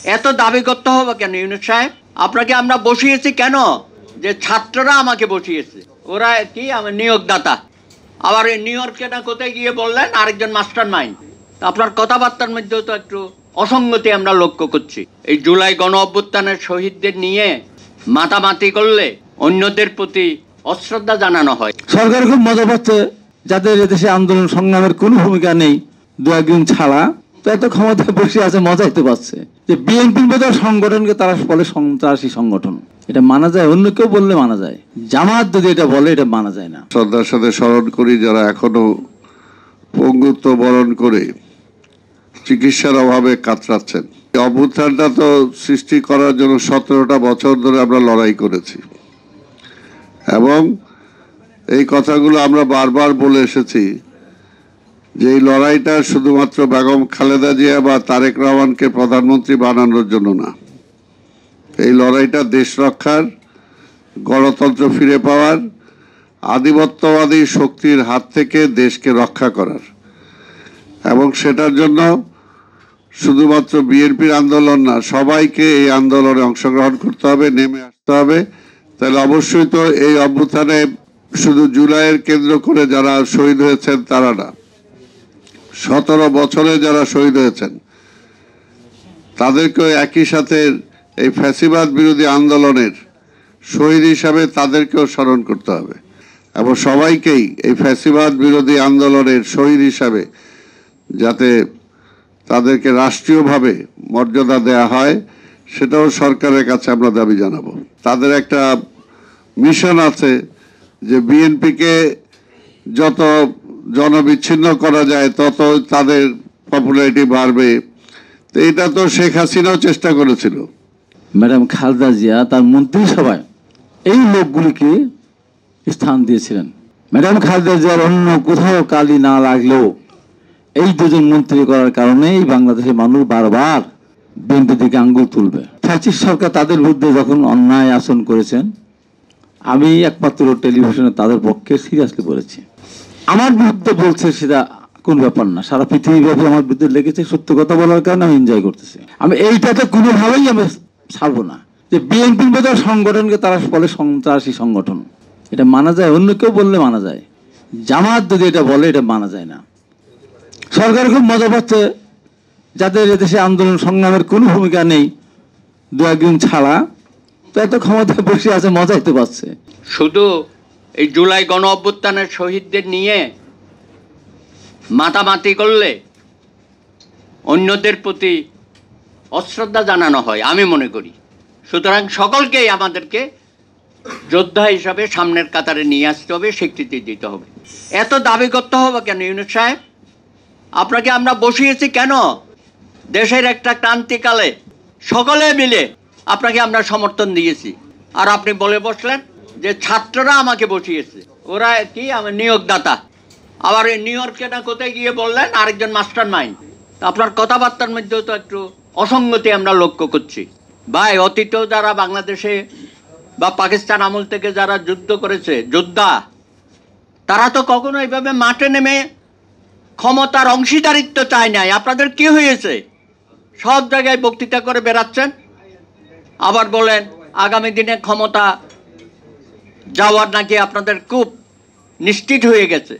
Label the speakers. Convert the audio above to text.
Speaker 1: এত দাবি করতে হবে কেন ইউনূস সাহেব? আপনাকে আমরা বসিয়েছি কেন? যে ছাত্ররা আমাকে বসিয়েছে, ওরা কি আমার নিয়োগদাতা। আবার এই নিউ ইয়র্কে না কোথায় গিয়ে বললেন আরেকজন মাস্টার মাইন্ড। আপনার কথাবার্তার মধ্যেও তো একটু অসঙ্গতি আমরা লক্ষ্য করছি। এই জুলাই গণ অভ্যুত্থানের শহীদদের নিয়ে মাতামাতি করলে অন্যদের প্রতি অশ্রদ্ধা জানানো হয়।
Speaker 2: সরকার খুব মজা পাচ্ছে যাদের এদেশে আন্দোলন সংগ্রামের কোনো ভূমিকা নেই, দু একজন ছাড়া, তো এত ক্ষমতায় বসে আছে, মজাইতে পারছে যে বিএনপির মতো সংগঠনকে তারা বলে সন্ত্রাসী সংগঠন। এটা মানা যায়, অন্য কেউ বললে মানা যায়, জামাত যদি এটা বলে এটা মানা যায় না।
Speaker 3: শ্রদ্ধার সাথে স্মরণ করি যারা এখনো পঙ্গুত্ব বরণ করে চিকিৎসার অভাবে কাতরাচ্ছেন। অভ্যুত্থানটা তো সৃষ্টি করার জন্য 17টা বছর ধরে আমরা লড়াই করেছি এবং এই কথাগুলো আমরা বারবার বলে এসেছি যে এই লড়াইটা শুধুমাত্র বেগম খালেদা জিয়া বা তারেক রহমানকে প্রধানমন্ত্রী বানানোর জন্য না, এই লড়াইটা দেশ রক্ষার, গণতন্ত্র ফিরে পাওয়ার, আধিপত্যবাদী শক্তির হাত থেকে দেশকে রক্ষা করার। এবং সেটার জন্য শুধুমাত্র বিএনপির আন্দোলন না, সবাইকে এই আন্দোলনে অংশগ্রহণ করতে হবে, নেমে আসতে হবে। তাহলে অবশ্যই তো এই অভ্যুত্থানে শুধু জুলাইয়ের কেন্দ্র করে যারা শহীদ হয়েছেন তারা না, 17 বছরে যারা শহীদ হয়েছেন তাদেরকেও একই সাথে এই ফ্যাসিবাদ বিরোধী আন্দোলনের শহীদ হিসাবে তাদেরকেও স্মরণ করতে হবে এবং সবাইকেই এই ফ্যাসিবাদ বিরোধী আন্দোলনের শহীদ হিসাবে যাতে তাদেরকে রাষ্ট্রীয়ভাবে মর্যাদা দেয়া হয় সেটাও সরকারের কাছে আমরা দাবি জানাবো। তাদের একটা মিশন আছে যে বিএনপিকে যত জনবিচ্ছিন্ন করা যায় তত তাদের পপুলারিটি বাড়বে। তো এটা তো শেখ হাসিনাও চেষ্টা করেছিল।
Speaker 2: ম্যাডাম খালেদা জিয়া তার মন্ত্রিসভায় এই লোকগুলিকে স্থান দিয়েছিলেন। ম্যাডাম খালেদা জিয়ার অন্য কোথাও কালি না লাগলেও এই দুজন মন্ত্রী করার কারণেই বাংলাদেশের মানুষ বারবার বিএনপির দিকে আঙ্গুল তুলবে। ফ্যাসিস্ট সরকার তাদের বিরুদ্ধে যখন অন্যায় আচরণ করেছেন, আমি একমাত্র টেলিভিশনে তাদের পক্ষে সিরিয়াসলি বলেছি। আমার বিরুদ্ধে বলছে সেটা কোন ব্যাপার না, সারা পৃথিবীব্যাপী আমার বিরুদ্ধে লেগেছে, সত্য কথা বলার কারণে আমি এনজয় করতেছি। আমি এইটাতে কোনোভাবেই আমি ছাড়বো না যে বিএনপির মতো সংগঠনকে তারা বলে সন্ত্রাসী সংগঠন। এটা মানা যায়, অন্য কেউ বললে মানা যায়, জামাত যদি এটা বলে এটা মানা যায় না। সরকার খুব মজা পাচ্ছে যাদের এদেশে আন্দোলন সংগ্রামের কোনো ভূমিকা নেই, দু একজন ছাড়া, তো এত ক্ষমতায় বসে আছে, মজাইতে পারছে।
Speaker 1: শুধু এই জুলাই গণ অভ্যুত্থানের শহীদদের নিয়ে মাতামাতি করলে অন্যদের প্রতি অশ্রদ্ধা জানানো হয় আমি মনে করি। সুতরাং সকলকেই আমাদেরকে যোদ্ধা হিসাবে সামনের কাতারে নিয়ে আসতে হবে, স্বীকৃতি দিতে হবে। এত দাবি করতে হবে কেন ইউনূস সাহেব? আপনাকে আমরা বসিয়েছি কেন? দেশের একটা ক্রান্তিকালে সকলে মিলে আপনাকে আমরা সমর্থন দিয়েছি, আর আপনি বলে বসলেন যে ছাত্ররা আমাকে বসিয়েছে, ওরা কি আমার নিয়োগদাতা। আবার এই নিউ ইয়র্কে না কোথায় গিয়ে বললেন আরেকজন মাস্টার মাইন্ড। আপনার কথাবার্তার মধ্যেও তো একটু অসঙ্গতি আমরা লক্ষ্য করছি। ভাই, অতীতেও যারা বাংলাদেশে বা পাকিস্তান আমল থেকে যারা যুদ্ধ করেছে, যোদ্ধা, তারা তো কখনো এইভাবে মাঠে নেমে ক্ষমতার অংশীদারিত্ব চায় নাই। আপনাদের কি হয়েছে? সব জায়গায় বক্তৃতা করে বেড়াচ্ছেন, আবার বলেন আগামী দিনে ক্ষমতা যাওয়ার নাকি আপনাদের খুব নিশ্চিত হয়ে গেছে।